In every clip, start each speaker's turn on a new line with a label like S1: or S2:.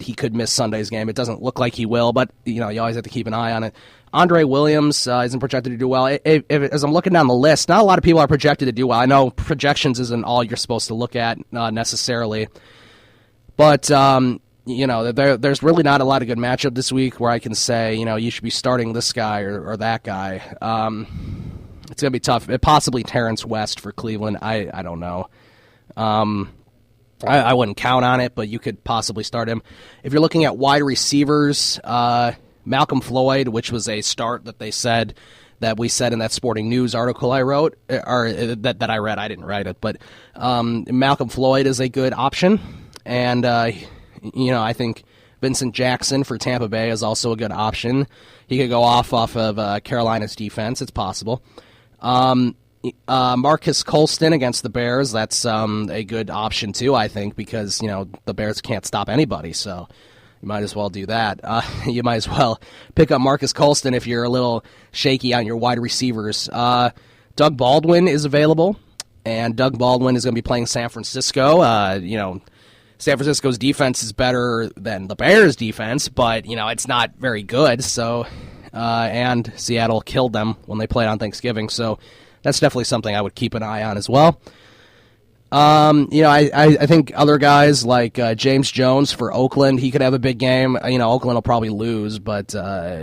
S1: he could miss Sunday's game. It doesn't look like he will, but you always have to keep an eye on it. Andre Williams isn't projected to do well. As I'm looking down the list, not a lot of people are projected to do well. I know projections isn't all you're supposed to look at necessarily, but there's really not a lot of good matchup this week where I can say you should be starting this guy or that guy. It's gonna be tough. Possibly Terrence West for Cleveland. I don't know. I wouldn't count on it, but you could possibly start him. If you're looking at wide receivers, Malcolm Floyd, which was a start that we said in that Sporting News article I wrote, or that I read. I didn't write it, but Malcolm Floyd is a good option, and I think Vincent Jackson for Tampa Bay is also a good option. He could go off of Carolina's defense. It's possible. Marcus Colston against the Bears, that's a good option too, I think, because the Bears can't stop anybody, so you might as well do that. You might as well pick up Marcus Colston if you're a little shaky on your wide receivers. Doug Baldwin is available, and Doug Baldwin is going to be playing San Francisco. San Francisco's defense is better than the Bears' defense, but it's not very good. So, and Seattle killed them when they played on Thanksgiving, so that's definitely something I would keep an eye on as well. I think other guys like James Jones for Oakland, he could have a big game. Oakland will probably lose, but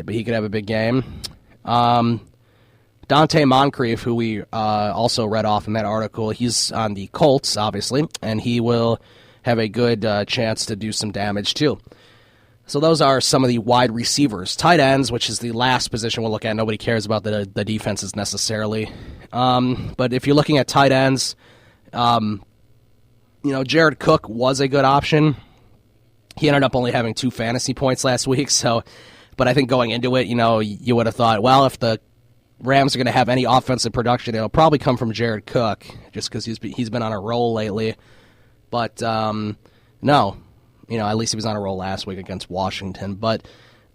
S1: he could have a big game. Dante Moncrief, who we also read off in that article, he's on the Colts, obviously, and he will have a good chance to do some damage too. So those are some of the wide receivers. Tight ends, which is the last position we'll look at. Nobody cares about the defenses necessarily. But if you're looking at tight ends, Jared Cook was a good option. He ended up only having 2 fantasy points last week. But I think going into it, you would have thought, well, if the Rams are going to have any offensive production, it'll probably come from Jared Cook, just because he's been on a roll lately. But no. At least he was on a roll last week against Washington. But,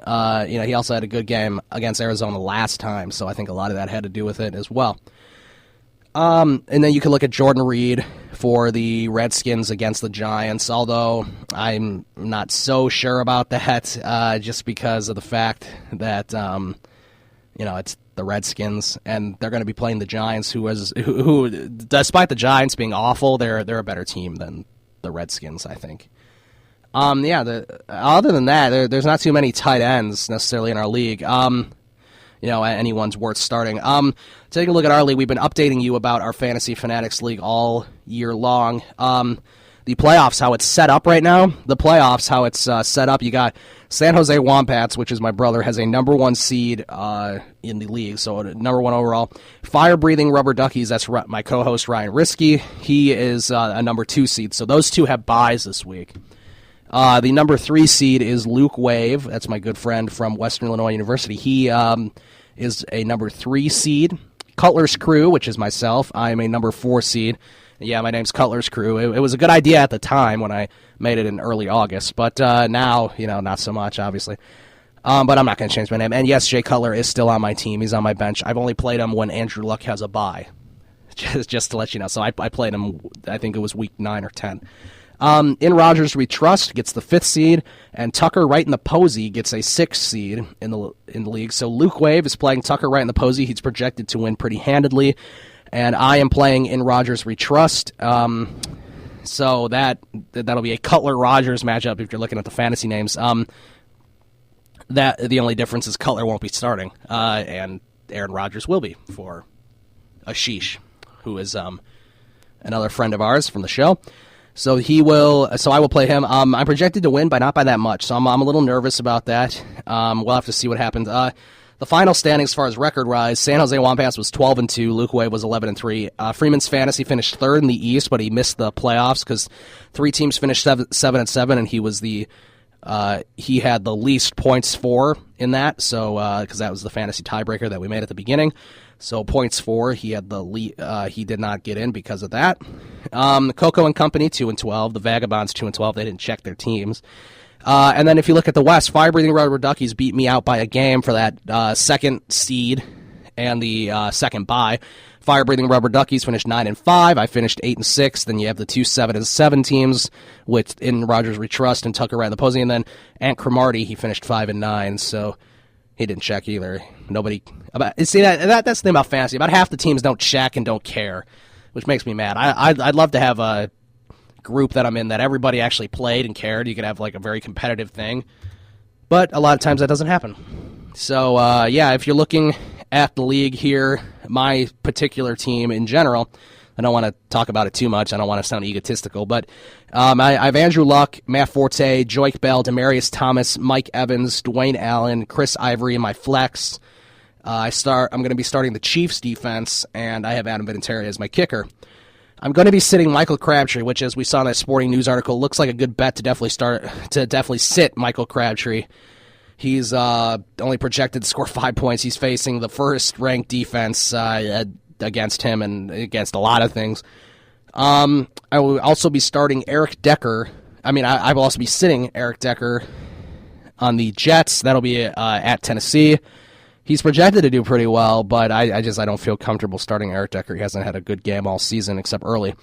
S1: he also had a good game against Arizona last time, so I think a lot of that had to do with it as well. And then you can look at Jordan Reed for the Redskins against the Giants, although I'm not so sure about that, just because of the fact that, it's the Redskins, and they're going to be playing the Giants, who, despite the Giants being awful, they're a better team than the Redskins, I think. Other than that, there's not too many tight ends necessarily in our league. Anyone's worth starting. Taking a look at our league, we've been updating you about our Fantasy Fanatics League all year long. The playoffs, how it's set up right now. The playoffs, how it's set up. You got San Jose Wombats, which is my brother, has a number 1 seed in the league, so number 1 overall. Fire-breathing rubber duckies, that's my co-host Ryan Risky. He is a number 2 seed, so those two have byes this week. The number 3 seed is Luke Wave. That's my good friend from Western Illinois University. He is a number 3 seed. Cutler's Crew, which is myself, I am a number 4 seed. Yeah, my name's Cutler's Crew. It was a good idea at the time when I made it in early August, but now, not so much, obviously. But I'm not going to change my name. And yes, Jay Cutler is still on my team. He's on my bench. I've only played him when Andrew Luck has a bye, just to let you know. So I played him, I think it was week 9 or 10. In Rogers We Trust gets the 5th seed, and Tucker Right in the Posey gets a 6th seed in the league. So Luke Wave is playing Tucker Right in the Posey. He's projected to win pretty handedly, and I am playing In Rogers We Trust. So that'll be a Cutler-Rogers matchup if you're looking at the fantasy names. That the only difference is Cutler won't be starting, and Aaron Rodgers will be for Ashish, who is another friend of ours from the show. So I will play him. I'm projected to win, but not by that much. So I'm a little nervous about that. We'll have to see what happens. The final standings as far as record-wise, San Jose Wombats was 12-2. Luke Wave was 11-3. Freeman's Fantasy finished 3rd in the East, but he missed the playoffs because 3 teams finished 7-7, and he had the least points for in that. So because that was the fantasy tiebreaker that we made at the beginning. So points for, he had he did not get in because of that. Coco and Company 2-12. The Vagabonds 2-12. They didn't check their teams. And then if you look at the West, Fire-breathing rubber duckies beat me out by a game for that 2nd seed and the 2nd bye. Fire-breathing rubber duckies finished 9-5. I finished 8-6. Then you have the 2 7-7 teams with in Rogers We Trust and Tucker Wright in the posing, and then Ant Cromartie, he finished 5-9. So he didn't check either. Nobody see that's the thing about fantasy. About half the teams don't check and don't care, which makes me mad. I'd love to have a group that I'm in that everybody actually played and cared. You could have like a very competitive thing, but a lot of times that doesn't happen. So if you're looking at the league here, my particular team in general, I don't want to talk about it too much. I don't want to sound egotistical, but I have Andrew Luck, Matt Forte, Joique Bell, Demaryius Thomas, Mike Evans, Dwayne Allen, Chris Ivory in my flex. I'm going to be starting the Chiefs defense, and I have Adam Vinatieri as my kicker. I'm going to be sitting Michael Crabtree, which, as we saw in that Sporting News article, looks like a good bet to definitely sit Michael Crabtree. He's only projected to score 5 points. He's facing the first-ranked defense against him and against a lot of things. I will also be starting Eric Decker. I will also be sitting Eric Decker on the Jets. That'll be at Tennessee. He's projected to do pretty well, but I don't feel comfortable starting Eric Decker. He hasn't had a good game all season except early.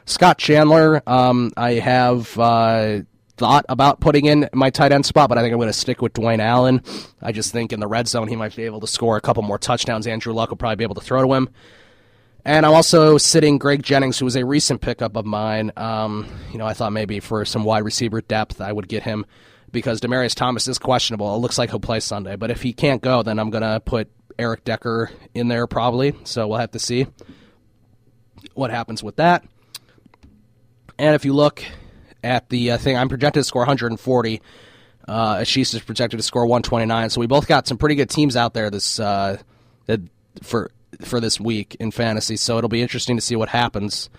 S1: Scott Chandler, I have thought about putting in my tight end spot, but I think I'm going to stick with Dwayne Allen. I just think in the red zone he might be able to score a couple more touchdowns. Andrew Luck will probably be able to throw to him. And I'm also sitting Greg Jennings, who was a recent pickup of mine. I thought maybe for some wide receiver depth I would get him because Demaryius Thomas is questionable. It looks like he'll play Sunday, but if he can't go, then I'm going to put Eric Decker in there probably. So we'll have to see what happens with that. And if you look at the thing, I'm projected to score 140. Ashish is projected to score 129. So we both got some pretty good teams out there for this week in fantasy. So it'll be interesting to see what happens.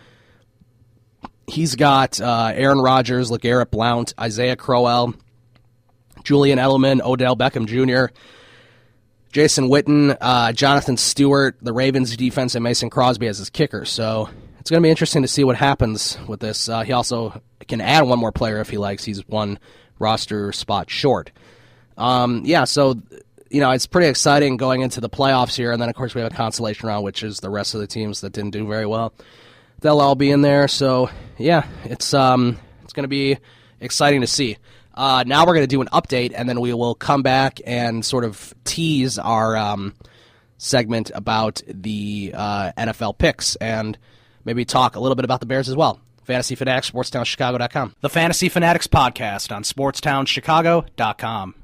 S1: He's got Aaron Rodgers, LeGarrette Blount, Isaiah Crowell, Julian Edelman, Odell Beckham Jr., Jason Witten, Jonathan Stewart, the Ravens defense, and Mason Crosby as his kicker. So it's going to be interesting to see what happens with this. He also can add one more player if he likes. He's one roster spot short. It's pretty exciting going into the playoffs here. And then, of course, we have a consolation round, which is the rest of the teams that didn't do very well. They'll all be in there. So, it's going to be exciting to see. Now we're going to do an update, and then we will come back and sort of tease our segment about the NFL picks and maybe talk a little bit about the Bears as well. Fantasy Fanatics, SportsTownChicago.com.
S2: The Fantasy Fanatics Podcast on SportsTownChicago.com.